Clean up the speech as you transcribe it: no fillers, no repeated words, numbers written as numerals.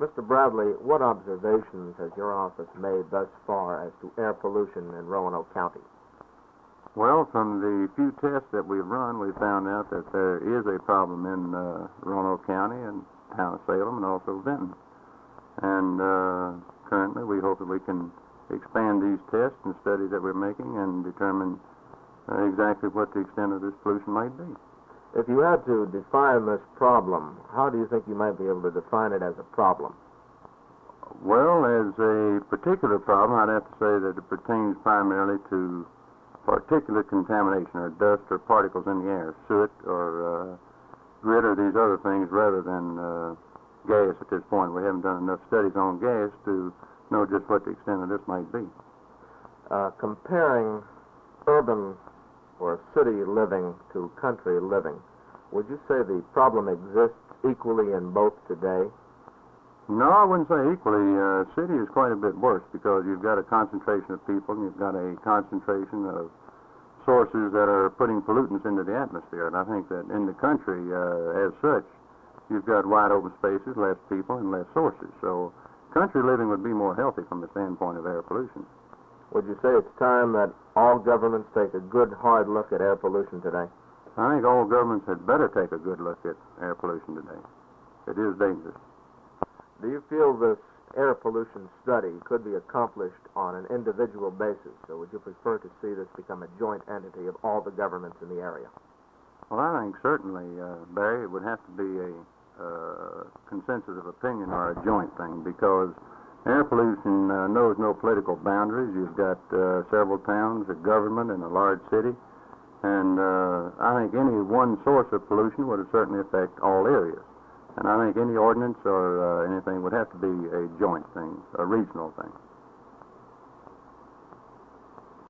Mr. Bradley, what observations has your office made thus far as to air pollution in Roanoke County? Well, from the few tests that we've run, we found out that there is a problem in Roanoke County and town of Salem and also Benton. And currently we hope that we can expand these tests and studies that we're making and determine exactly what the extent of this pollution might be. If you had to define this problem, how do you think you might be able to define it as a problem? Well, as a particular problem, I'd have to say that it pertains primarily to particulate contamination, or dust or particles in the air, soot or grit or these other things, rather than gas at this point. We haven't done enough studies on gas to know just what the extent of this might be. Comparing urban or city living to country living, would you say the problem exists equally in both today? No, I wouldn't say equally. City is quite a bit worse because you've got a concentration of people and you've got a concentration of sources that are putting pollutants into the atmosphere. And I think that in the country, as such, you've got wide open spaces, less people, and less sources. So country living would be more healthy from the standpoint of air pollution. Would you say it's time that all governments take a good, hard look at air pollution today? I think all governments had better take a good look at air pollution today. It is dangerous. Do you feel this air pollution study could be accomplished on an individual basis, or would you prefer to see this become a joint entity of all the governments in the area? Well, I think certainly, Barry, it would have to be a consensus of opinion or a joint thing, because air pollution knows no political boundaries. You've got several towns, a government, and a large city. And I think any one source of pollution would certainly affect all areas. And I think any ordinance or anything would have to be a joint thing, a regional thing.